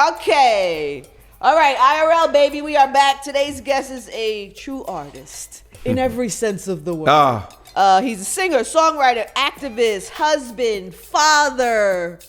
Okay. All right, IRL, baby, we are back. Today's guest is a true artist in every sense of the word. He's a singer, songwriter, activist, husband, father,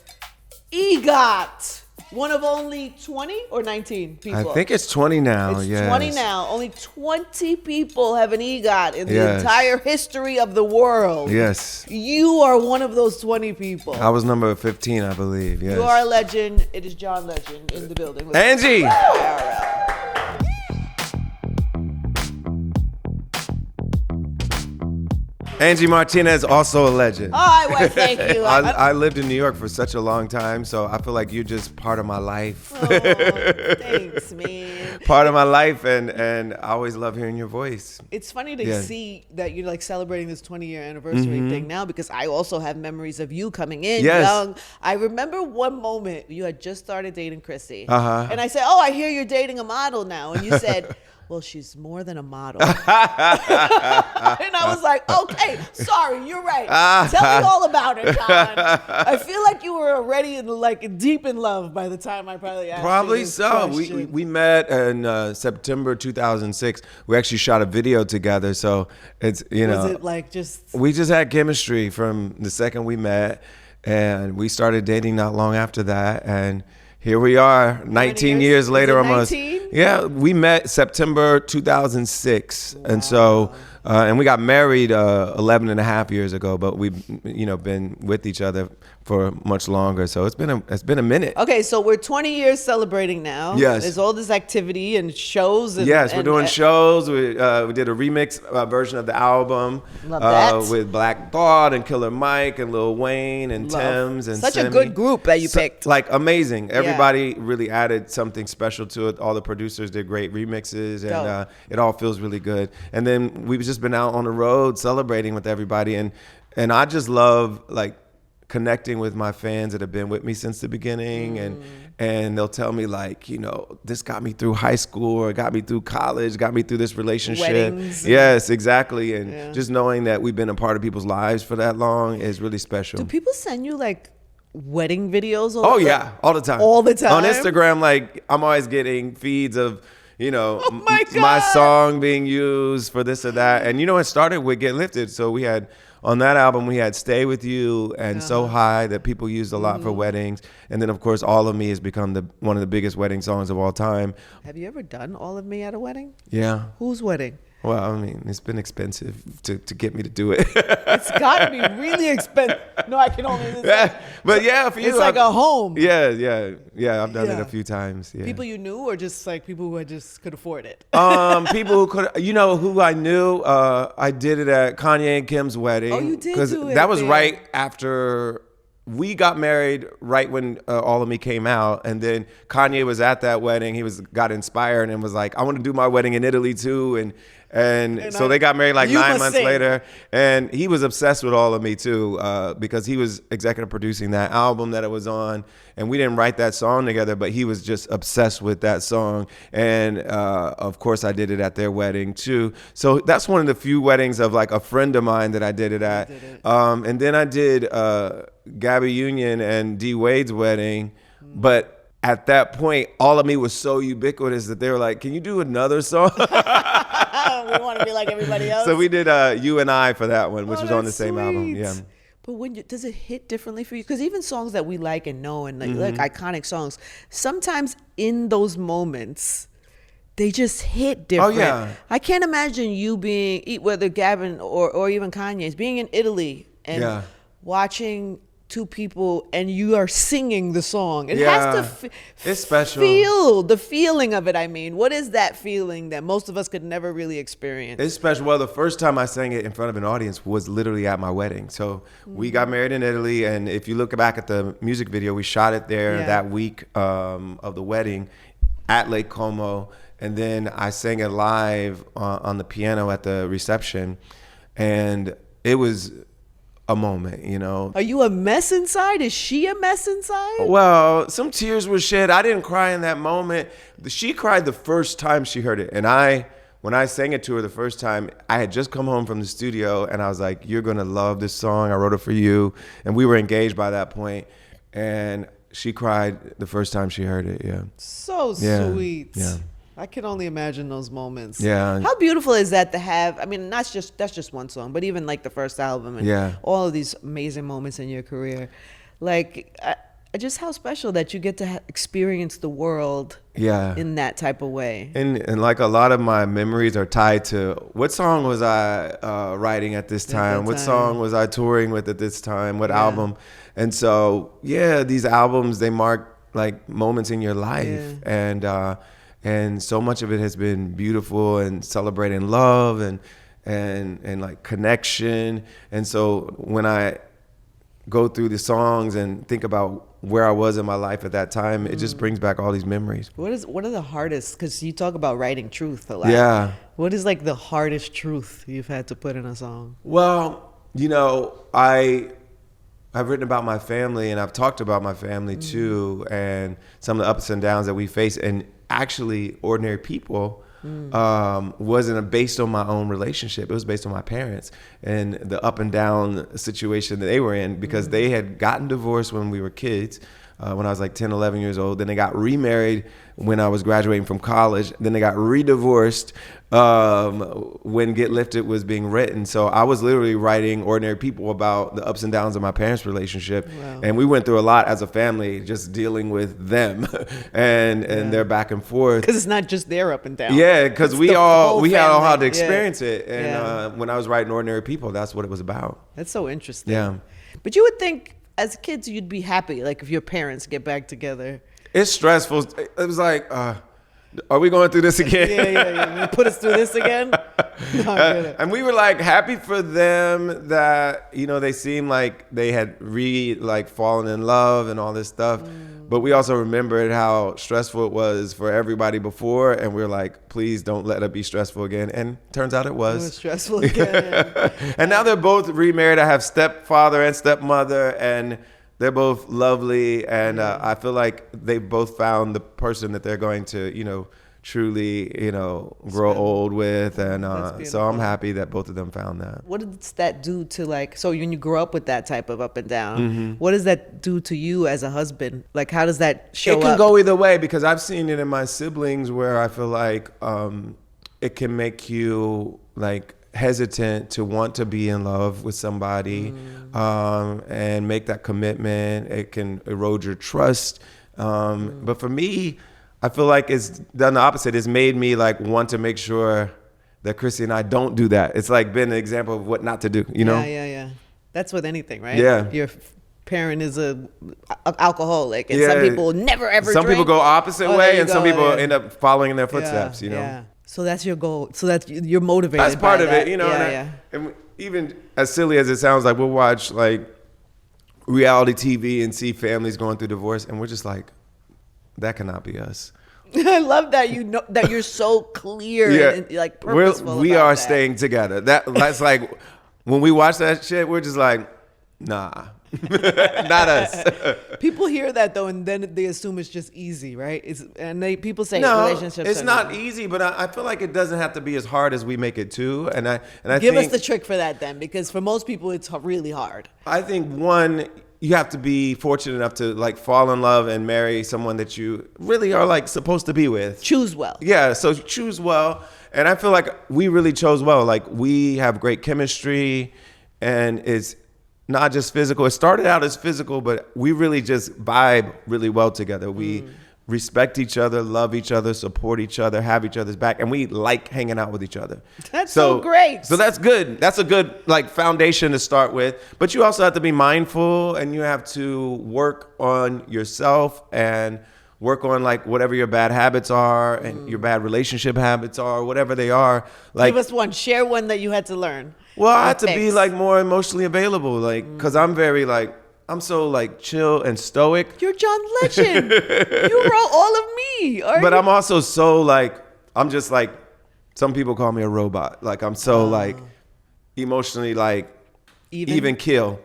EGOT. One of only 20 or 19 people? I think it's 20 now, It's 20 now. Only 20 people have an EGOT in the entire history of the world. Yes. You are one of those 20 people. I was number 15, I believe. Yes. You are a legend. It is John Legend in the building. With Angie! IRL. Angie Martinez, also a legend. Oh, well, thank you. I lived in New York for such a long time, so I feel like you're just part of my life. Oh, thanks, man. Part of my life, and I always love hearing your voice. It's funny to see that you're like celebrating this 20-year anniversary thing now, because I also have memories of you coming in young. I remember one moment you had just started dating Chrissy, and I said, "Oh, I hear you're dating a model now," and you said, "Well, she's more than a model." And I was like, okay, sorry, you're right. Tell me all about her, John. I feel like you were already deep in love by the time I probably asked Probably you this so. question. We met in September 2006. We actually shot a video together, so it's, Was it like just... We just had chemistry from the second we met, and we started dating not long after that, and here we are, 19 years later almost. 19? Yeah, we met September 2006. Wow. And so, and we got married 11 and a half years ago, but we've, been with each other for much longer. So it's been a minute. Okay, so we're 20 years celebrating now. Yes. There's all this activity and shows. We're doing shows. We did a remix version of the album. Love that. With Black Thought and Killer Mike and Lil Wayne and Thames and such Semi. a good group that you picked. Like amazing. Everybody really added something special to it. All the producers did great remixes, and it all feels really good. And then we've just been out on the road celebrating with everybody, and I just love connecting with my fans that have been with me since the beginning, and they'll tell me this got me through high school, or got me through college, got me through this relationship. Weddings. Yes, exactly. And just knowing that we've been a part of people's lives for that long is really special. Do people send you wedding videos? All the time. All the time? On Instagram, I'm always getting feeds of, my song being used for this or that. And it started with Get Lifted. So we had, on that album, we had Stay With You and So High that people used a lot for weddings. And then, of course, All of Me has become one of the biggest wedding songs of all time. Have you ever done All of Me at a wedding? Yeah. Whose wedding? Well, I mean, it's been expensive to get me to do it. It's got to be really expensive. No, I can only listen. But yeah, for you. It's like a home. Yeah. I've done it a few times. Yeah. People you knew, or just people who just could afford it? People who could, who I knew. I did it at Kanye and Kim's wedding. Oh, you did do it. Because that was right after we got married, right when All of Me came out, and then Kanye was at that wedding. He got inspired and was like, "I want to do my wedding in Italy too," and so they got married 9 months later, and he was obsessed with All of Me too, because he was executive producing that album that it was on, and we didn't write that song together, but he was just obsessed with that song, and of course I did it at their wedding too. So that's one of the few weddings of a friend of mine that I did it at, and then I did Gabby Union and D Wade's wedding, but at that point, All of Me was so ubiquitous that they were like, "Can you do another song?" We want to be like everybody else. So we did You and I for that one, which was on the same album. Yeah. But does it hit differently for you? Because even songs that we like and know and like iconic songs, sometimes in those moments, they just hit different. Oh, yeah. I can't imagine you being, whether Gavin or even Kanye's, being in Italy and watching two people and you are singing the song. It has to it's special. Feel the feeling of it. I mean, what is that feeling that most of us could never really experience? It's special. Well, the first time I sang it in front of an audience was literally at my wedding. So we got married in Italy, and if you look back at the music video, we shot it there that week of the wedding at Lake Como, and then I sang it live on the piano at the reception, and it was a moment, Are you a mess inside? Is she a mess inside? Well, some tears were shed. I didn't cry in that moment. She cried the first time she heard it. And when I sang it to her the first time, I had just come home from the studio, and I was like, "You're going to love this song. I wrote it for you." And we were engaged by that point. And she cried the first time she heard it. Yeah. So sweet. Yeah. I can only imagine those moments. Yeah. How beautiful is that to have? I mean, that's just one song, but even like the first album and all of these amazing moments in your career, like just how special that you get to experience the world. In that type of way. And like a lot of my memories are tied to what song was I writing at this time? What song was I touring with at this time? What album? And so these albums, they mark like moments in your life, and so much of it has been beautiful and celebrating love and like connection. And so when I go through the songs and think about where I was in my life at that time, it just brings back all these memories. What are the hardest, because you talk about writing truth a lot. Yeah. What is like the hardest truth you've had to put in a song? Well, I've written about my family, and I've talked about my family too, and some of the ups and downs that we face. And actually, Ordinary People wasn't based on my own relationship. It was based on my parents and the up and down situation that they were in, because they had gotten divorced when we were kids, when I was like 10, 11 years old. Then they got remarried when I was graduating from college. Then they got re-divorced when Get Lifted was being written. So I was literally writing Ordinary People about the ups and downs of my parents' relationship. Wow. And we went through a lot as a family, just dealing with them and their back and forth. Because it's not just their up and down. Yeah, because we all had to experience it. And when I was writing Ordinary People, that's what it was about. That's so interesting. Yeah. But you would think as kids you'd be happy, like if your parents get back together. It's stressful. It was like, are we going through this again? Yeah. You put us through this again? No, and we were like happy for them that, they seemed like they had fallen in love and all this stuff. But we also remembered how stressful it was for everybody before. And we were like, please don't let it be stressful again. And turns out it was. It was stressful again. And now they're both remarried. I have stepfather and stepmother, and they're both lovely. And I feel like they've both found the person that they're going to, truly, grow old with. And so I'm happy that both of them found that. What does that do to so when you grow up with that type of up and down, what does that do to you as a husband? Like, how does that show up? It can go either way, because I've seen it in my siblings where I feel like it can make you hesitant to want to be in love with somebody and make that commitment. It can erode your trust. But for me, I feel like it's done the opposite. It's made me want to make sure that Chrissy and I don't do that. It's been an example of what not to do, Yeah. That's with anything, right? Yeah. Your parent is a alcoholic, and some people never ever Some drink. people go opposite way, and some people end up following in their footsteps, Yeah. So that's your goal. So that's you're motivated. That's part by of that. it, And even as silly as it sounds, we'll watch reality TV and see families going through divorce, and we're just like, that cannot be us. I love that that you're so clear and purposeful. We are staying together. That's when we watch that shit, we're just like, nah. Not us. People hear that though, and then they assume it's just easy, right? People say relationships. It's not easy, but I feel like it doesn't have to be as hard as we make it too. And I give think, us the trick for that then, because for most people it's really hard. I think one, you have to be fortunate enough to fall in love and marry someone that you really are supposed to be with. Choose well. Yeah, so choose well. And I feel like we really chose well. We have great chemistry, and it's not just physical. It started out as physical, but we really just vibe really well together. We respect each other, love each other, support each other, have each other's back, and we like hanging out with each other. That's so great. So that's good. That's a good foundation to start with. But you also have to be mindful, and you have to work on yourself and work on whatever your bad habits are and your bad relationship habits are, whatever they are. Give us one. Share one that you had to learn. Well, I had to be more emotionally available, because I'm very I'm so chill and stoic. You're John Legend. You wrote all of me. But I'm also so I'm just some people call me a robot. I'm so emotionally even kill.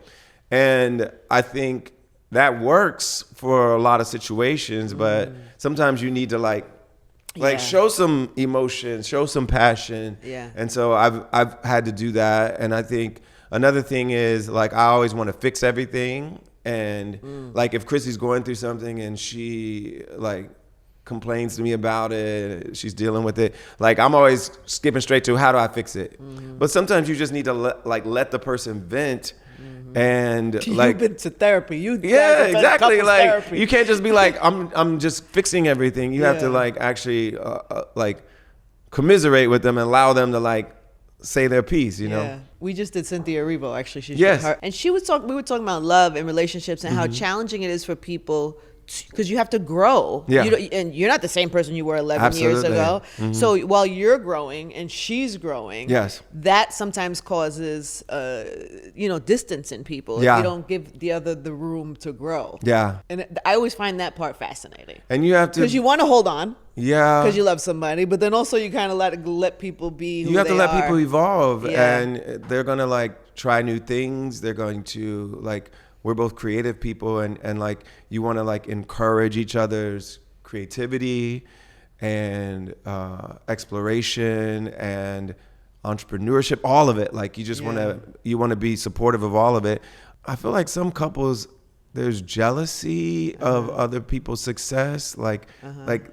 And I think that works for a lot of situations, but sometimes you need to show some emotion, show some passion. Yeah. And so I've had to do that. And I think another thing is I always want to fix everything. And like if Chrissy's going through something and she like complains to me about it, she's dealing with it, like I'm always skipping straight to how do I fix it. But sometimes you just need to let the person vent. And like you've been to therapy. Exactly. Like therapy. you can't just be like I'm just fixing everything. You have to like actually like commiserate with them and allow them to like say their piece, you know. We just did Cynthia Erivo, actually. Yes. And we were talking about love and relationships and how challenging it is for people because you have to grow. And you're not the same person you were 11 years ago. So while you're growing and she's growing, that sometimes causes, distance in people. If you don't give the other the room to grow. And I always find that part fascinating. And you have to, because you want to hold on. Because you love somebody, but then also you kind of let people be who they are. You have to let people evolve, and they're gonna like try new things. They're going to like, we're both creative people, and like you want to like encourage each other's creativity and exploration and entrepreneurship, all of it. Like you just want to be supportive of all of it. I feel like some couples, there's jealousy of other people's success. Like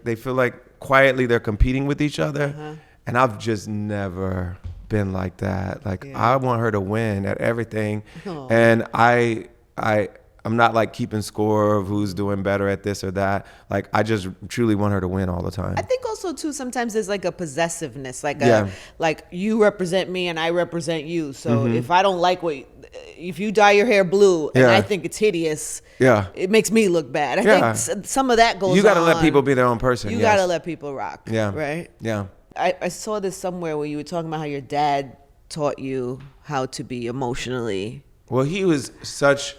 they feel like quietly they're competing with each other. And I've just never been like that. Like I want her to win at everything. And I'm not like keeping score of who's doing better at this or that. Like I just truly want her to win all the time. I think also too, sometimes there's like a possessiveness, like you represent me and I represent you. So if I don't like if you dye your hair blue and I think it's hideous, it makes me look bad. I think some of that goes on. You got to let people be their own person. You got to let people rock. Right? I saw this somewhere where you were talking about how your dad taught you how to be emotionally. Well, he was such,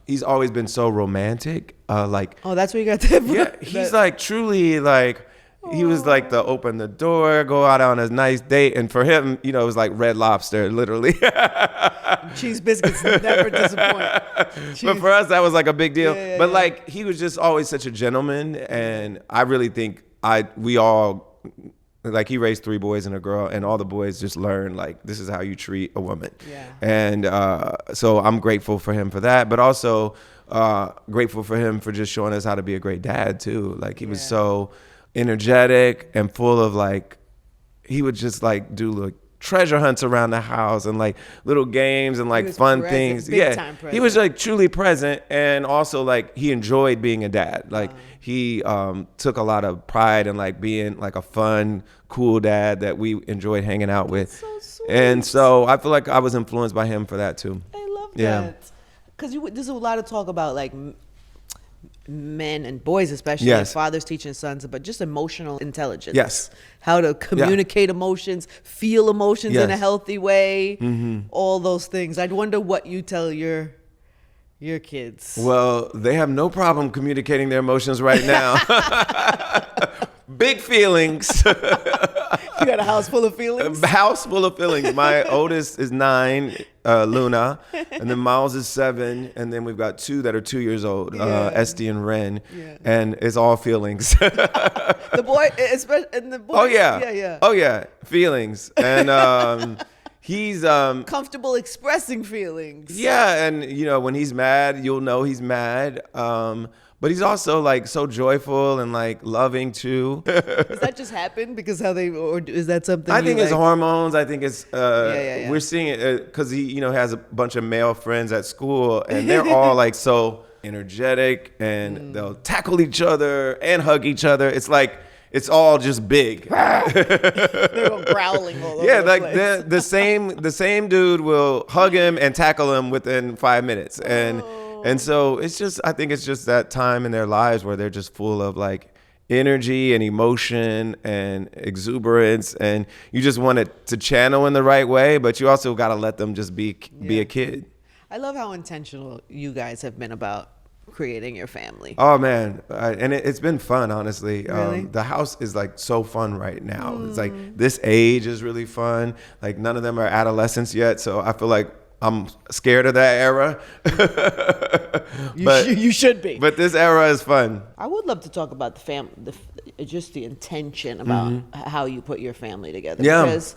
he's always been so romantic. Like, oh, that's where you got that from? Yeah, he's like truly like, he was like the open the door, go out on a nice date. And for him, it was like Red Lobster, literally. Cheese biscuits never disappoint. But for us, that was like a big deal. But like, he was just always such a gentleman. And I really think we all, like he raised 3 boys and a girl, and all the boys just learned like, this is how you treat a woman. And so I'm grateful for him for that, but also grateful for him for just showing us how to be a great dad too. Like he was so energetic and full of like, he would just like do like treasure hunts around the house and like little games and like fun things. He was like truly present, and also like he enjoyed being a dad. Like he took a lot of pride in like being like a fun, cool dad that we enjoyed hanging out with. So sweet. And so I feel like I was influenced by him for that too. I love that. Because there's a lot of talk about like men and boys, especially fathers teaching sons, but just emotional intelligence. How to communicate emotions, feel emotions in a healthy way, all those things. I'd wonder what you tell your kids. Well, they have no problem communicating their emotions right now. Big feelings. You got a house full of feelings? A house full of feelings. My oldest is 9, Luna, and then Miles is 7, and then we've got 2 that are 2 years old, Esty and Ren, and it's all feelings. The boy, especially, and the boy. Oh yeah, feelings, and he's comfortable expressing feelings. Yeah, and when he's mad, you'll know he's mad. But he's also like so joyful and like loving too. Does that just happen because or is that something? I think it's hormones. I think it's we're seeing it because he has a bunch of male friends at school, and they're all like so energetic, and they'll tackle each other and hug each other. It's like it's all just big. They're all growling all over like the place. the same dude will hug him and tackle him within 5 minutes, and so I think it's just that time in their lives where they're just full of like energy and emotion and exuberance, and you just want it to channel in the right way, but you also got to let them just be a kid. I love how intentional you guys have been about creating your family. Oh man, and it's been fun, honestly. Really? The house is like so fun right now. It's like this age is really fun. Like none of them are adolescents yet, so I feel like I'm scared of that era. You should be. But this era is fun. I would love to talk about the family, just the intention about how you put your family together. Yeah. Because,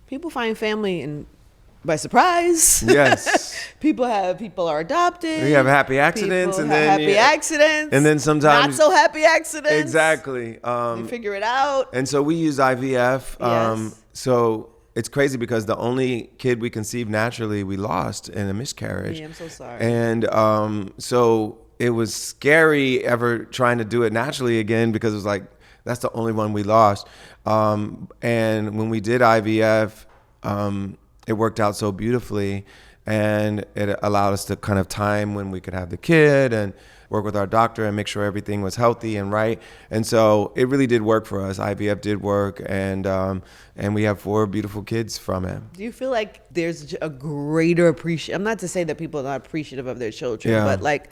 people find family by surprise. Yes. People are adopted. We have happy accidents, and then sometimes not so happy accidents. Exactly. You figure it out. And so we use IVF. Yes. So it's crazy because the only kid we conceived naturally we lost in a miscarriage. Yeah, I'm so sorry. And so it was scary ever trying to do it naturally again because it was like that's the only one we lost. And when we did IVF, it worked out so beautifully. And it allowed us to kind of time when we could have the kid and work with our doctor and make sure everything was healthy and right. And so it really did work for us. IVF did work, and we have 4 beautiful kids from it. Do you feel like there's a greater appreciation? I'm not to say that people are not appreciative of their children, but like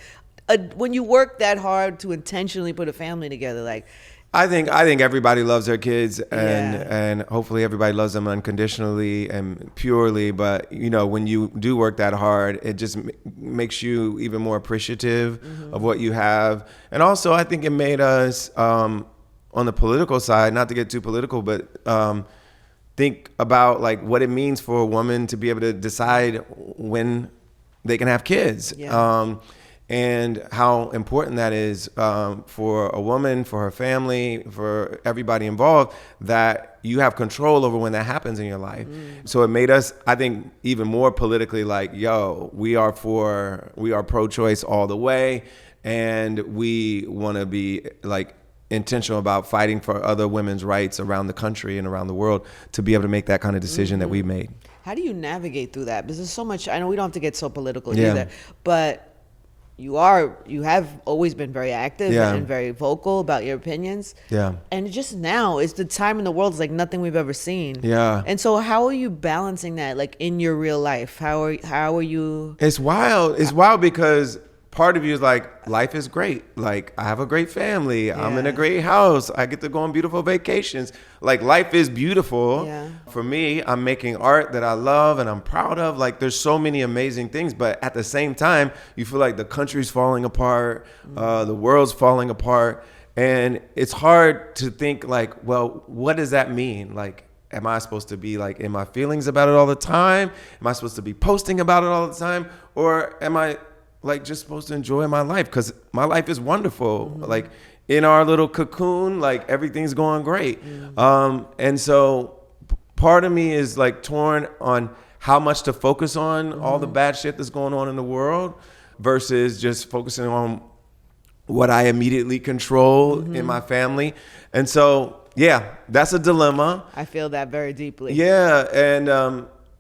when you work that hard to intentionally put a family together, like. I think everybody loves their kids, and hopefully everybody loves them unconditionally and purely. But when you do work that hard, it just makes you even more appreciative of what you have. And also, I think it made us on the political side, not to get too political, but think about like what it means for a woman to be able to decide when they can have kids. Yeah. And how important that is for a woman, for her family, for everybody involved, that you have control over when that happens in your life. So it made us, I think, even more politically like, we are pro-choice all the way, and we want to be like intentional about fighting for other women's rights around the country and around the world to be able to make that kind of decision that we made. How do you navigate through that? Because there's so much, I know we don't have to get so political either, but you have always been very active and very vocal about your opinions. Yeah. And just now is the time in the world is like nothing we've ever seen. Yeah. And so how are you balancing that like in your real life? How are you? It's wild. It's wild because part of you is like, life is great. Like, I have a great family. Yeah. I'm in a great house. I get to go on beautiful vacations. Like, life is beautiful. Yeah. For me, I'm making art that I love and I'm proud of. Like, there's so many amazing things. But at the same time, you feel like the country's falling apart. The world's falling apart. And it's hard to think like, well, what does that mean? Like, am I supposed to be like in my feelings about it all the time? Am I supposed to be posting about it all the time? Or am I like just supposed to enjoy my life? Because my life is wonderful. Like in our little cocoon, like everything's going great. And so part of me is like torn on how much to focus on all the bad shit that's going on in the world versus just focusing on what I immediately control in my family. And so, yeah, that's a dilemma. I feel that very deeply. Yeah. And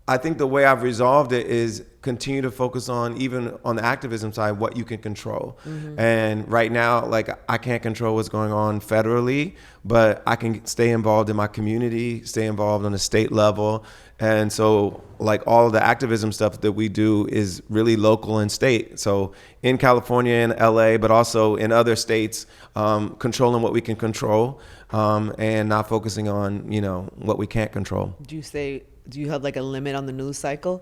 I think the way I've resolved it is continue to focus on, even on the activism side, what you can control. And right now, like, I can't control what's going on federally, but I can stay involved in my community, stay involved on the state level. And so like all of the activism stuff that we do is really local and state. So in California and LA, but also in other states, controlling what we can control, and not focusing on, what we can't control. Do you have like a limit on the news cycle?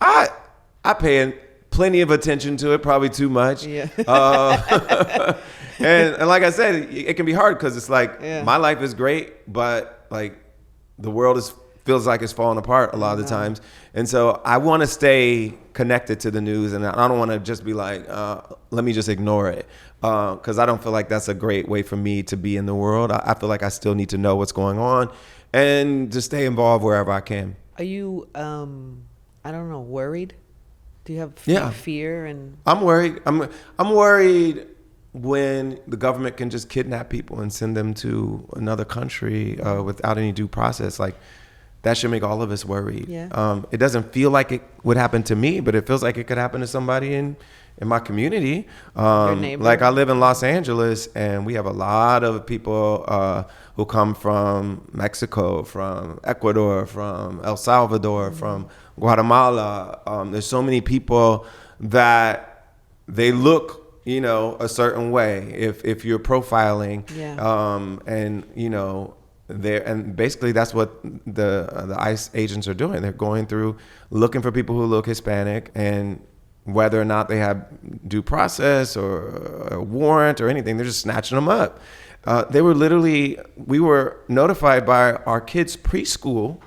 I pay plenty of attention to it, probably too much. Yeah. And like I said, it can be hard because it's like my life is great, but like the world feels like it's falling apart a lot of the times. And so I want to stay connected to the news, and I don't want to just be like, let me just ignore it. Because I don't feel like that's a great way for me to be in the world. I feel like I still need to know what's going on and just stay involved wherever I can. Are you, I don't know, worried? Do you have fear? And I'm worried. I'm worried when the government can just kidnap people and send them to another country without any due process. Like, that should make all of us worried. Yeah. It doesn't feel like it would happen to me, but it feels like it could happen to somebody in my community. Like, I live in Los Angeles, and we have a lot of people who come from Mexico, from Ecuador, from El Salvador, from Guatemala. There's so many people that they look, a certain way if you're profiling. And basically that's what the ICE agents are doing. They're going through looking for people who look Hispanic, and whether or not they have due process or a warrant or anything, they're just snatching them up. We were notified by our kids' preschool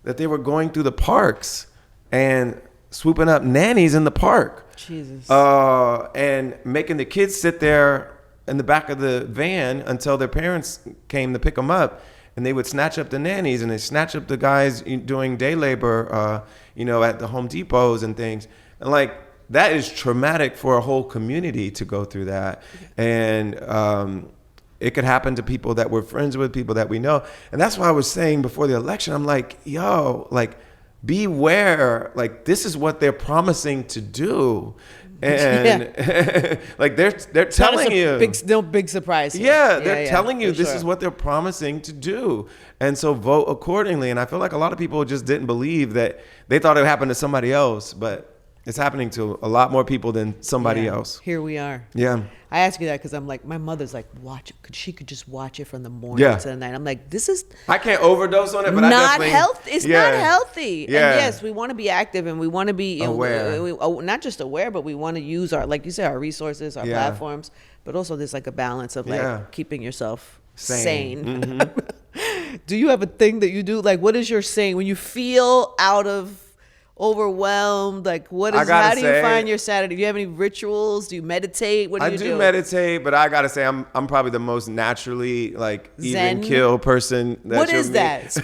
that they were going through the parks and swooping up nannies in the park. Jesus. And making the kids sit there in the back of the van until their parents came to pick them up. And they would snatch up the nannies, and they snatch up the guys doing day labor, at the Home Depots and things. And like, that is traumatic for a whole community to go through that. And it could happen to people that we're friends with, people that we know. And that's why I was saying before the election, I'm like, yo, like, beware. Like, this is what they're promising to do. And like they're telling you, big surprise here. Yeah, they're telling you this sure. is what they're promising to do, and so vote accordingly. And I feel like a lot of people just didn't believe that. They thought it happened to somebody else, but it's happening to a lot more people than somebody else. Here we are. Yeah. I ask you that because I'm like, my mother's like, watch it. She could just watch it from the morning to the night. I'm like, this is. I can't overdose on it, but not I definitely. It's not healthy. Yeah. And yes, we want to be active and we want to be aware. Not just aware, but we want to use our, like you said, our resources, our platforms. But also, there's like a balance of like keeping yourself sane. Mm-hmm. Do you have a thing that you do? Like, what is your saying when you feel overwhelmed? Like, how do you find your Saturday? Do you have any rituals? Do you meditate? What do you do? I do meditate, but I gotta say I'm probably the most naturally like Zen? even kill person that what is that?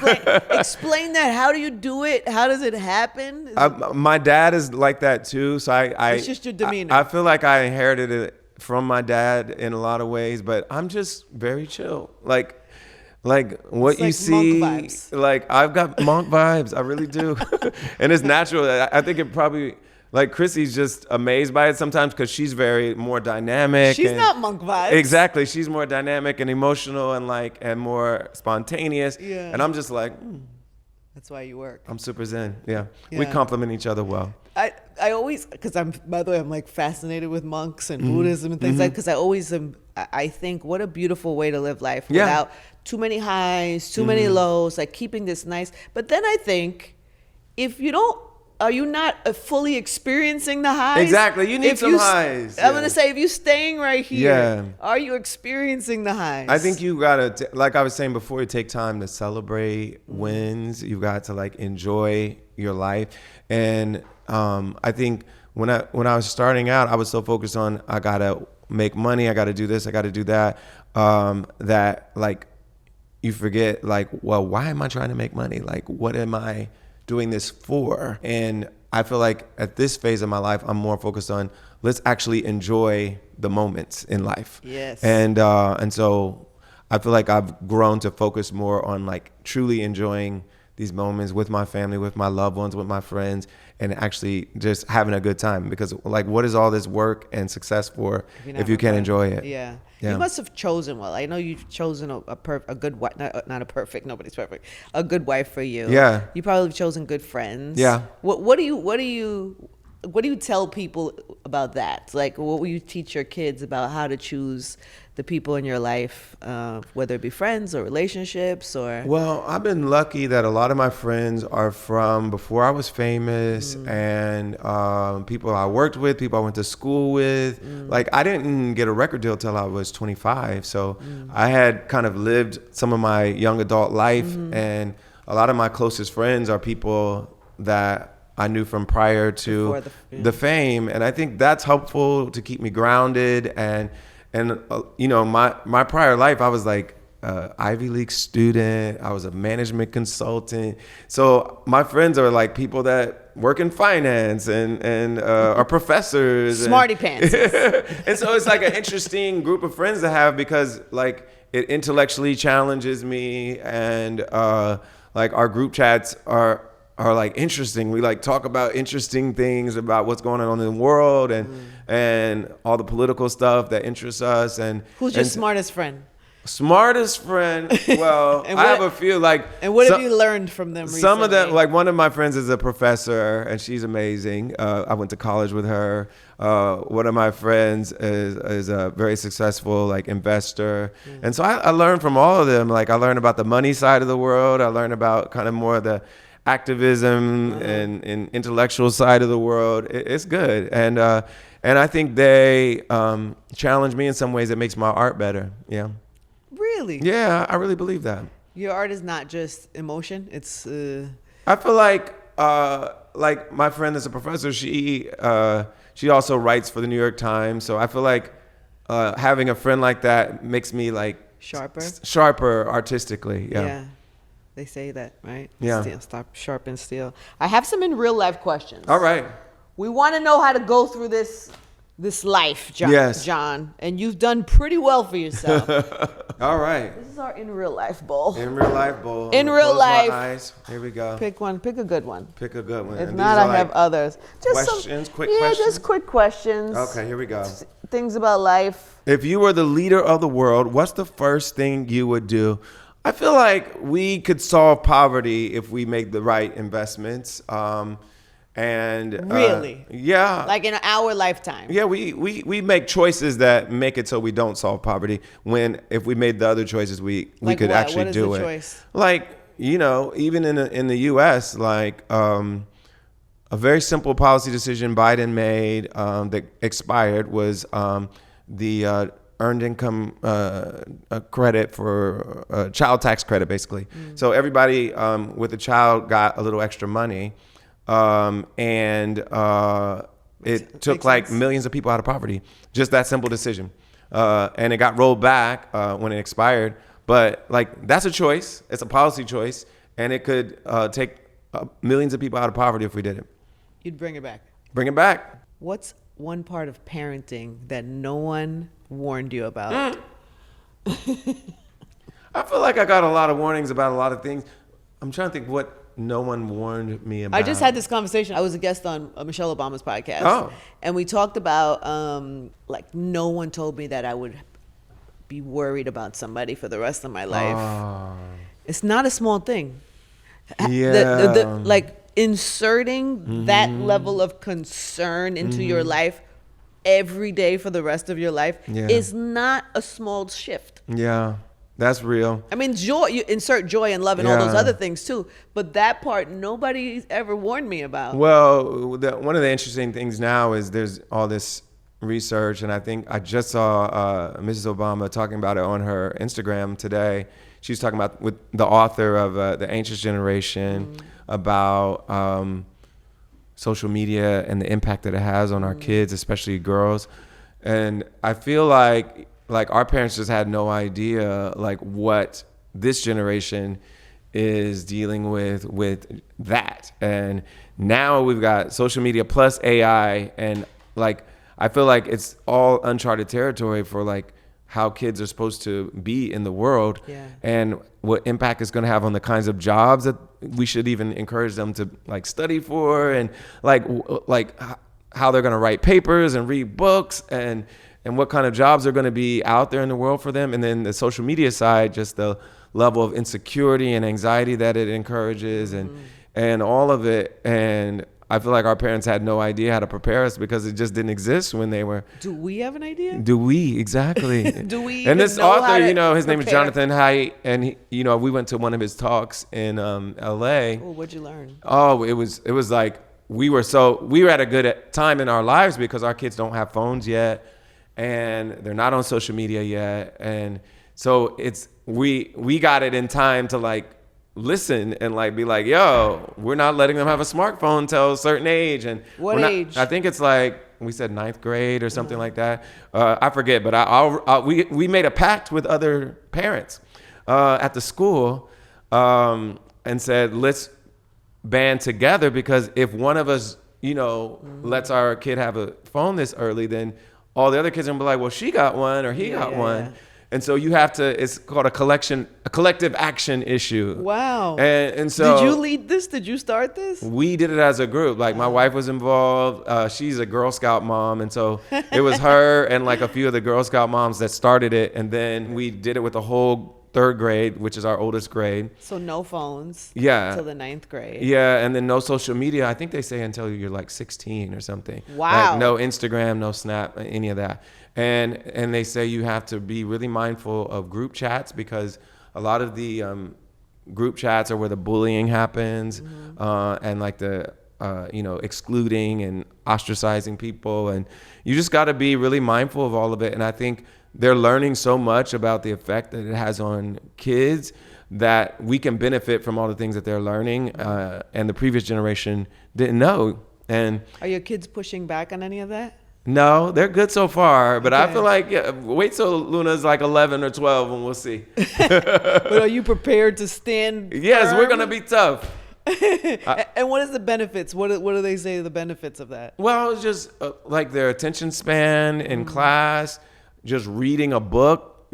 Explain that. How do you do it? How does it happen? My dad is like that too, so it's just your demeanor. I feel like I inherited it from my dad in a lot of ways, but I'm just very chill. Like what you see, like I've got monk vibes. I really do. And it's natural. I think it probably, like Chrissy's just amazed by it sometimes because she's very more dynamic. She's not monk vibes. Exactly. She's more dynamic and emotional and more spontaneous. Yeah. And I'm just like, that's why you work. I'm super zen. Yeah. We complement each other well. I always, because by the way, I'm like fascinated with monks and Buddhism and things like, because I always am, I think what a beautiful way to live life without too many highs, too many lows, like keeping this nice. But then I think are you not fully experiencing the highs? Exactly. You need some highs. I'm going to say, if you're staying right here, are you experiencing the highs? I think you got to, like I was saying before, you take time to celebrate wins. You've got to like enjoy your life. And I think when I was starting out, I was so focused on, I got to make money. I got to do this. I got to do that. That like you forget like, well, why am I trying to make money? Like, what am I doing this for? And I feel like at this phase of my life, I'm more focused on let's actually enjoy the moments in life. Yes. And so I feel like I've grown to focus more on like truly enjoying these moments with my family, with my loved ones, with my friends, and actually just having a good time. Because like, what is all this work and success for if you can't enjoy it? Yeah. You must have chosen well. I know you've chosen a good wife, not a perfect, nobody's perfect, a good wife for you. Yeah. You probably have chosen good friends. Yeah. What do you tell people about that? Like, what will you teach your kids about how to choose the people in your life, whether it be friends or relationships or? Well, I've been lucky that a lot of my friends are from before I was famous and people I worked with, people I went to school with. Like, I didn't get a record deal till I was 25. So I had kind of lived some of my young adult life, and a lot of my closest friends are people that I knew from prior to the fame. And I think that's helpful to keep me grounded. And my prior life, I was like Ivy League student. I was a management consultant. So my friends are like people that work in finance and are professors. Smarty pants. And so it's like an interesting group of friends to have because like it intellectually challenges me, and like our group chats are like interesting. We like talk about interesting things about what's going on in the world and all the political stuff that interests us. And who's your smartest friend? Smartest friend? Well, I have a few like. And what have you learned from them recently? Some of them, like one of my friends is a professor and she's amazing. I went to college with her. One of my friends is a very successful like investor. And so I learned from all of them. Like I learned about the money side of the world. I learned about kind of more of the activism and intellectual side of the world. It's good. And I think they challenge me in some ways that makes my art better. Yeah. Really? Yeah, I really believe that. Your art is not just emotion. It's. I feel like like my friend that's a professor, she also writes for the New York Times. So I feel like having a friend like that makes me like sharper artistically. Yeah. They say that, right? Yeah. Steel, stop, sharpen steel. I have some in real life questions. All right. We want to know how to go through this life, John. Yes. John, and you've done pretty well for yourself. All right. This is our in real life bowl. In real life bowl. In real life. My eyes. Here we go. Pick one. Pick a good one. Pick a good one. If not, I have others. Just questions, quick questions. Yeah, just quick questions. Okay, here we go. Things about life. If you were the leader of the world, what's the first thing you would do? I feel like we could solve poverty if we make the right investments. Really? Yeah. Like in our lifetime. Yeah, we make choices that make it so we don't solve poverty. When if we made the other choices, we could actually do it. What is the choice? Like, even in the U.S., like a very simple policy decision Biden made that expired was the earned income credit for child tax credit, basically. So everybody with a child got a little extra money. It took like millions of people out of poverty. Just that simple decision. And it got rolled back when it expired. But like, that's a choice. It's a policy choice. And it could take millions of people out of poverty if we did it. You'd bring it back. Bring it back. What's one part of parenting that no one warned you about? I feel like I got a lot of warnings about a lot of things. I'm trying to think what no one warned me about. I just had this conversation. I was a guest on Michelle Obama's podcast. Oh. And we talked about, like, no one told me that I would be worried about somebody for the rest of my life. Oh. It's not a small thing. Yeah. Like, inserting that level of concern into your life every day for the rest of your life is not a small shift. Yeah. That's real. I mean, joy, you insert joy and love and all those other things too. But that part, nobody's ever warned me about. Well, one of the interesting things now is there's all this research, and I think I just saw Mrs. Obama talking about it on her Instagram today. She was talking about with the author of The Anxious Generation about social media and the impact that it has on our kids, especially girls. And I feel like our parents just had no idea like what this generation is dealing with that. And now we've got social media plus AI, and like I feel like it's all uncharted territory for like how kids are supposed to be in the world, and what impact it's going to have on the kinds of jobs that we should even encourage them to like study for, and like how they're going to write papers and read books, and what kind of jobs are going to be out there in the world for them. And then the social media side, just the level of insecurity and anxiety that it encourages, and all of it. And I feel like our parents had no idea how to prepare us because it just didn't exist when they were. Do we have an idea? Do we? Exactly. Do we? And this author, his name is prepare? Jonathan Haidt, and he, we went to one of his talks in L.A. Oh, what'd you learn? Oh, it was like we were at a good time in our lives because our kids don't have phones yet, and they're not on social media yet, and so we got it in time to like listen and like be like, yo, we're not letting them have a smartphone till a certain age. And what age? I think it's like we said 9th grade or something like that. I forget, but we made a pact with other parents at the school and said, let's band together, because if one of us lets our kid have a phone this early, then all the other kids are gonna be like, well, she got one or he got one. Yeah. And so you have to, it's called a collective action issue. Wow. And so. Did you lead this? Did you start this? We did it as a group. Like my wife was involved. She's a Girl Scout mom. And so it was her and like a few of the Girl Scout moms that started it. And then we did it with the whole 3rd grade, which is our oldest grade. So no phones. Yeah. Until the 9th grade. Yeah. And then no social media. I think they say until you're like 16 or something. Wow. Like no Instagram, no Snap, any of that. And they say you have to be really mindful of group chats, because a lot of the group chats are where the bullying happens, and like the excluding and ostracizing people, and you just got to be really mindful of all of it. And I think they're learning so much about the effect that it has on kids that we can benefit from all the things that they're learning, and the previous generation didn't know. And are your kids pushing back on any of that? No, they're good so far, but okay. I feel like wait till Luna's like 11 or 12 and we'll see. But are you prepared to stand Yes, firm? we're gonna be tough. And what is the benefits? What do they say the benefits of that? Well, it's just like their attention span in class, just reading a book.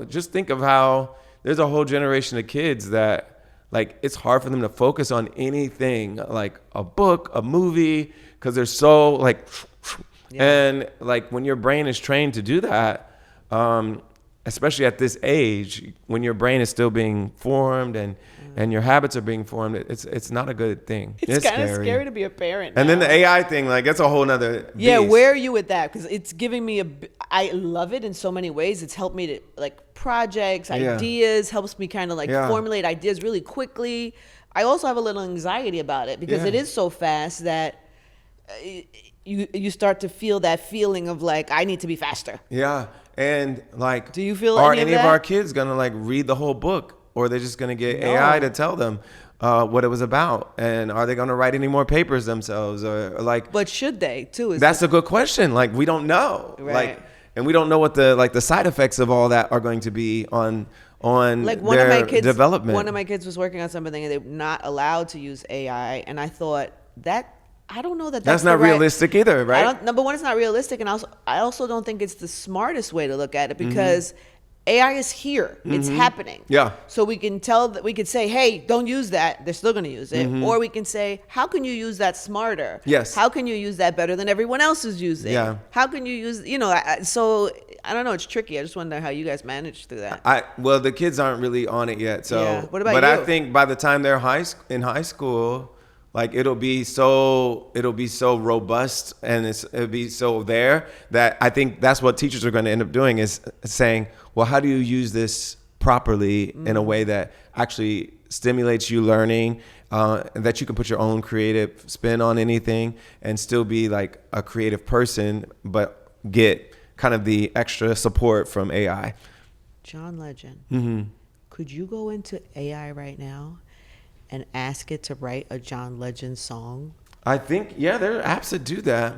Just think of how there's a whole generation of kids that like it's hard for them to focus on anything like a book, a movie, because they're so like. Yeah. And like when your brain is trained to do that, especially at this age, when your brain is still being formed and your habits are being formed, it's not a good thing. It's kind of scary to be a parent now. And then the AI thing, like that's a whole nother beast. Yeah, where are you with that? Because it's giving me I love it in so many ways. It's helped me to like projects, ideas, helps me kind of like formulate ideas really quickly. I also have a little anxiety about it because it is so fast that you start to feel that feeling of like, I need to be faster. Yeah. And like, do you feel are any of our kids going to like read the whole book, or they're just going to get AI to tell them what it was about? And are they going to write any more papers themselves, or like, but should they too? That's a good question. Like, we don't know. Right. Like, and we don't know what the side effects of all that are going to be on like one their of my kids, development. One of my kids was working on something and they're not allowed to use AI. And I thought I don't know that's not realistic either, right? Number one, it's not realistic, and I also don't think it's the smartest way to look at it because AI is here, it's happening. Yeah. So we can we could say, hey, don't use that. They're still going to use it, or we can say, how can you use that smarter? Yes. How can you use that better than everyone else is using? Yeah. How can you use? So I don't know. It's tricky. I just wonder how you guys manage through that. Well, the kids aren't really on it yet. So, yeah. What about but you? I think by the time they're in high school. Like it'll be so robust and it'll be so there that I think that's what teachers are going to end up doing is saying, well, how do you use this properly in a way that actually stimulates you learning, that you can put your own creative spin on anything and still be like a creative person, but get kind of the extra support from AI. John Legend, could you go into AI right now and ask it to write a John Legend song? I think, there are apps that do that.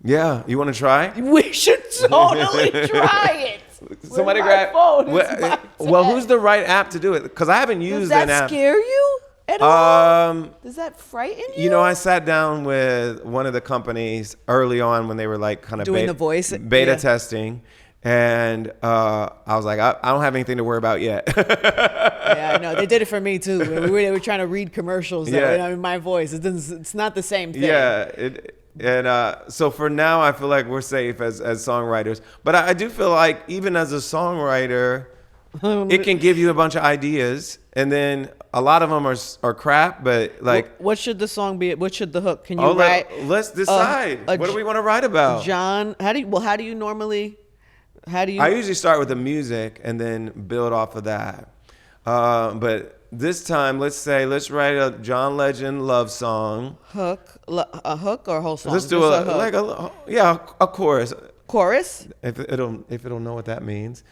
Yeah, you want to try? We should totally try it. Somebody grab. Well, who's the right app to do it? Because I haven't used an app. Does that scare you at all? Does that frighten you? I sat down with one of the companies early on when they were like kind of doing the voice beta testing. And I was like, I don't have anything to worry about yet. Yeah, I know. They did it for me too. They were trying to read commercials in my voice. It's not the same thing. Yeah. So for now, I feel like we're safe as songwriters. But I do feel like even as a songwriter, it can give you a bunch of ideas. And then a lot of them are crap. But like, what should the song be? What should the hook? Can you write? Let's decide. What do we want to write about? John, how do you normally... I usually start with the music and then build off of that. But this time, let's write a John Legend love song. A hook or a whole song? Let's do a chorus. Chorus? If it'll know what that means.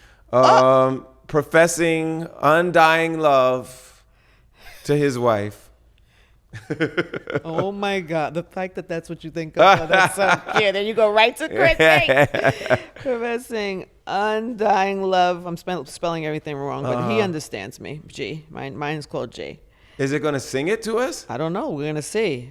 Professing undying love to his wife. Oh my God! The fact that that's what you think of, that's so cute. Then you go right to Chrissy. Professing undying love. I'm spelling everything wrong, but he understands me. G. Mine is called G. Is it going to sing it to us? I don't know. We're going to see.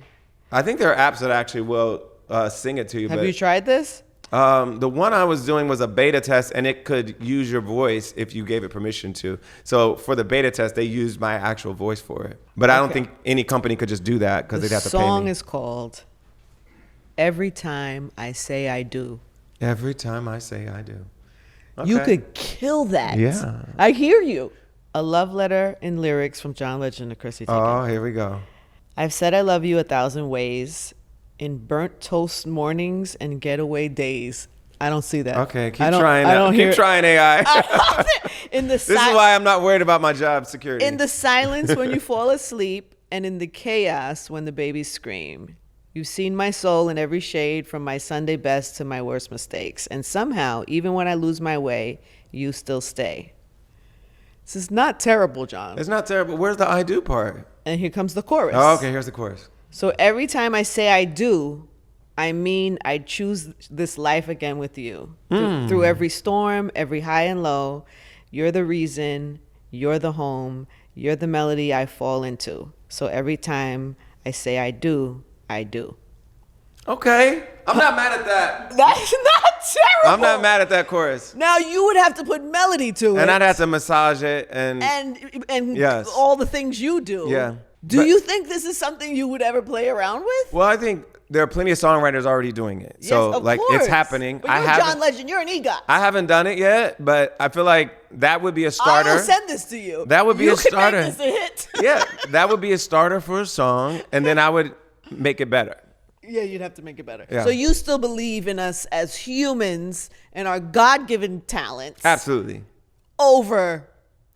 I think there are apps that actually will sing it to you. Have you tried this? The one I was doing was a beta test, and it could use your voice if you gave it permission to. So for the beta test, they used my actual voice for it. But I don't think any company could just do that because they'd have to pay me. The song is called Every Time I Say I Do. Every Time I Say I Do. Okay. You could kill that. Yeah. I hear you. A love letter in lyrics from John Legend to Chrissy Teigen. Oh, here we go. I've said I love you 1,000 ways. In burnt toast mornings and getaway days. I don't see that. Okay, keep trying. Keep trying AI. This is why I'm not worried about my job security. In the silence when you fall asleep, and in the chaos when the babies scream, You've seen my soul in every shade, from my Sunday best to my worst mistakes. And somehow, even when I lose my way, you still stay. This is not terrible, John. It's not terrible. Where's the I do part? And here comes the chorus. Oh, okay, here's the chorus. So every time I say I do, I mean I choose this life again with you. Through every storm, every high and low, you're the reason, you're the home, you're the melody I fall into. So every time I say I do, I do. Okay. I'm not mad at that. That's not terrible. I'm not mad at that chorus. Now you would have to put melody to it. And I'd have to massage it and yes. all the things you do. Yeah. Do you think this is something you would ever play around with? Well, I think there are plenty of songwriters already doing it. Yes, so of like course. it's happening. But you're John Legend, you're an EGOT. I haven't done it yet, but I feel like that would be a starter. I will send this to you. That would be a starter. You can make this a hit. Yeah, that would be a starter for a song, and then I would make it better. Yeah, you'd have to make it better. Yeah. So you still believe in us as humans and our God-given talents. Absolutely. Over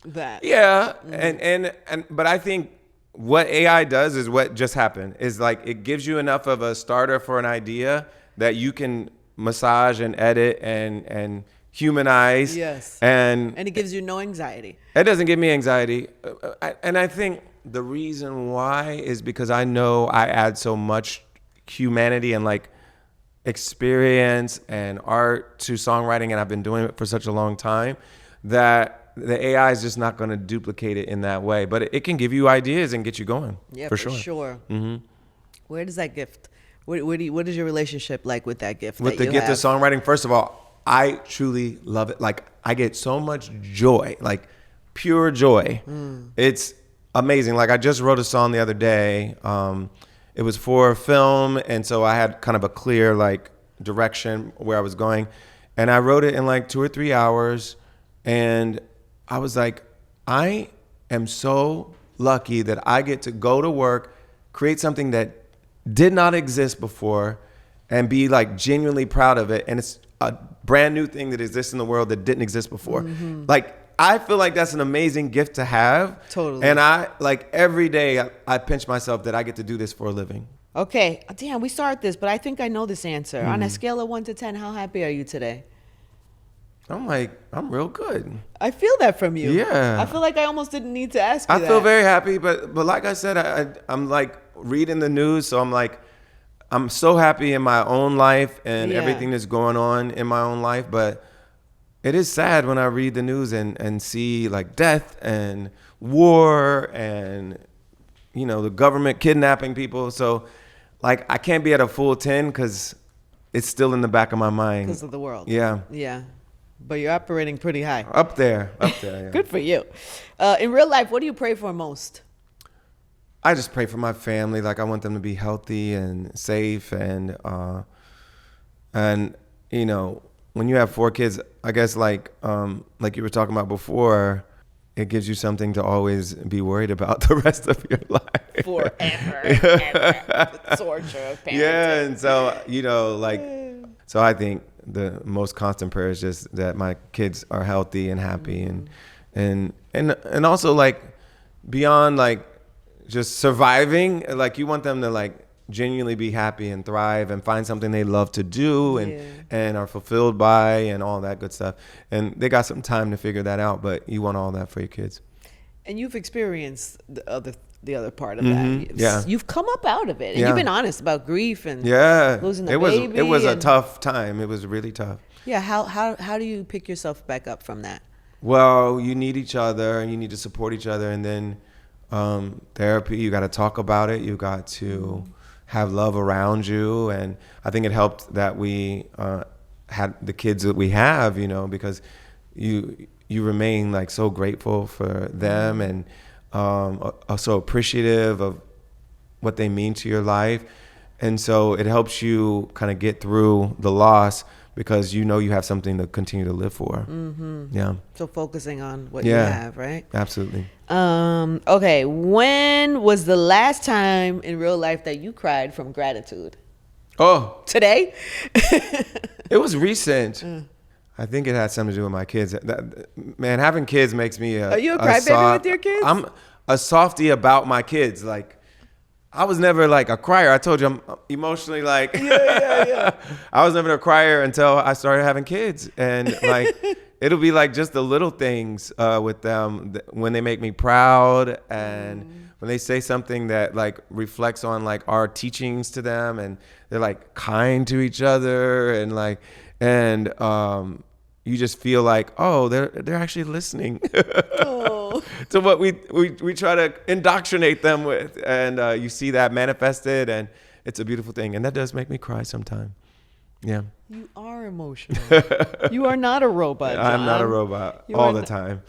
that. Yeah, and but I think what AI does is what just happened. Is like it gives you enough of a starter for an idea that you can massage and edit and humanize. Yes. And it gives you no anxiety. It doesn't give me anxiety. And I think the reason why is because I know I add so much humanity and like experience and art to songwriting, and I've been doing it for such a long time that the AI is just not going to duplicate it in that way. But it can give you ideas and get you going. Yeah, for sure. Mm-hmm. Where does that gift? What is your relationship like with that gift? With the gift of songwriting, first of all, I truly love it. Like I get so much joy, like pure joy. It's amazing. Like I just wrote a song the other day. It was for a film, and so I had kind of a clear like direction where I was going, and I wrote it in like 2 or 3 hours, and I was like, I am so lucky that I get to go to work, create something that did not exist before, and be like genuinely proud of it, and it's a brand new thing that exists in the world that didn't exist before. Like I feel like that's an amazing gift to have. Totally. And I like every day I pinch myself that I get to do this for a living. Okay. Damn, we start this, but I think I know this answer. On a scale of 1 to 10, how happy are you today? I'm real good. I feel that from you. Yeah. I feel like I almost didn't need to ask you that. I feel very happy, but like I said, I'm like reading the news, so I'm so happy in my own life and everything that's going on in my own life, but it is sad when I read the news and see like death and war and, you know, the government kidnapping people. So like I can't be at a full 10 because it's still in the back of my mind. Because of the world. Yeah. Yeah. But you're operating pretty high. Up there. Yeah. Good for you. In real life, what do you pray for most? I just pray for my family. Like I want them to be healthy and safe and you know, when you have 4 kids, I guess like you were talking about before, it gives you something to always be worried about the rest of your life. Forever. The torture of parenting. Yeah, and so, you know, like, so I think the most constant prayer is just that my kids are healthy and happy and also like beyond like just surviving, like you want them to like genuinely be happy and thrive and find something they love to do and are fulfilled by and all that good stuff. And they got some time to figure that out, but you want all that for your kids. And you've experienced the other part of that. Yeah. You've come up out of it. And you've been honest about grief and losing the baby. It was a tough time. It was really tough. Yeah. How do you pick yourself back up from that? Well, you need each other and you need to support each other. And then therapy, you got to talk about it. You got to have love around you. And I think it helped that we had the kids that we have, you know, because you remain like so grateful for them and so appreciative of what they mean to your life. And so it helps you kind of get through the loss because you know you have something to continue to live for. Yeah. So focusing on what you have, right? Absolutely. Okay. When was the last time in real life that you cried from gratitude? Oh. Today? It was recent. I think it had something to do with my kids. Man, having kids makes me Are you a crybaby with your kids? I'm a softie about my kids. Like, I was never like a crier. I told you I'm emotionally like, Yeah. I was never a crier until I started having kids. And like, it'll be like just the little things with them when they make me proud and when they say something that like reflects on like our teachings to them, and they're like kind to each other, and like, and you just feel like, oh, they're actually listening to what we try to indoctrinate them with, and you see that manifested, and it's a beautiful thing, and that does make me cry sometimes. Yeah. You are emotional. You are not a robot, John. I'm not a robot all the time.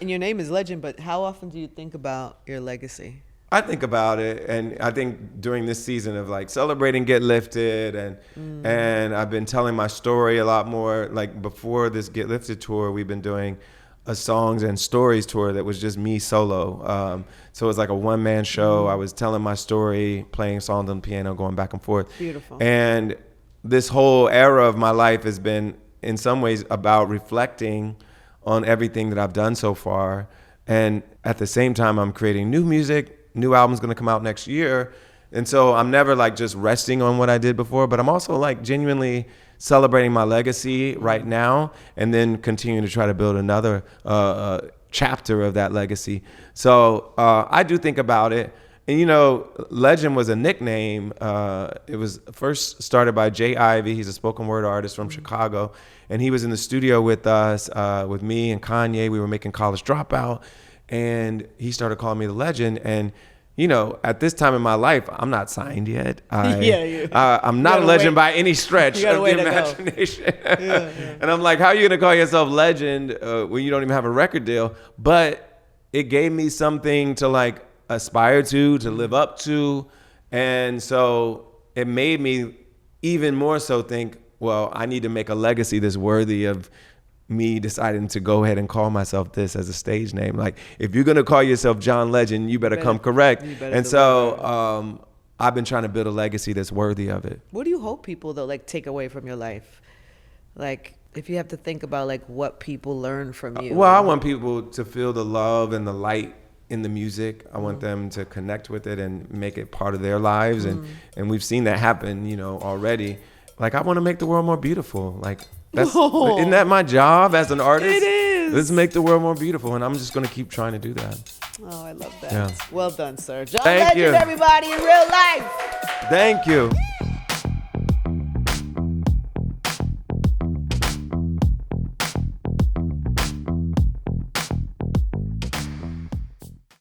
And your name is Legend, but how often do you think about your legacy? I think about it, and I think during this season of like celebrating Get Lifted, and I've been telling my story a lot more. Like before this Get Lifted tour, we've been doing a songs and stories tour that was just me solo. So it was like a one-man show. I was telling my story, playing songs on the piano, going back and forth. Beautiful. And this whole era of my life has been in some ways about reflecting on everything that I've done so far. And at the same time, I'm creating new music. New album's gonna come out next year. And so I'm never like just resting on what I did before, but I'm also like genuinely celebrating my legacy right now, and then continuing to try to build another chapter of that legacy. So I do think about it. And, you know, Legend was a nickname. It was first started by Jay Ivey. He's a spoken word artist from Chicago. And he was in the studio with us, with me and Kanye. We were making College Dropout. And he started calling me the Legend. And, you know, at this time in my life, I'm not signed yet. I'm not a legend by any stretch of the imagination. And I'm like, how are you going to call yourself Legend when you don't even have a record deal? But it gave me something to like aspire to live up to. And so it made me even more so think, well, I need to make a legacy that's worthy of me deciding to go ahead and call myself this as a stage name. Like, if you're going to call yourself John Legend, you better come correct. And so I've been trying to build a legacy that's worthy of it. What do you hope people, though, like take away from your life? Like, if you have to think about like what people learn from you. Well, I want people to feel the love and the light in the music. I want them to connect with it and make it part of their lives. And we've seen that happen, you know, already. Like, I want to make the world more beautiful. Like, isn't that my job as an artist? It is. Let's make the world more beautiful. And I'm just going to keep trying to do that. Oh, I love that. Yeah. Well done, sir. John Thank Legend, you. everybody, in real life. Thank you.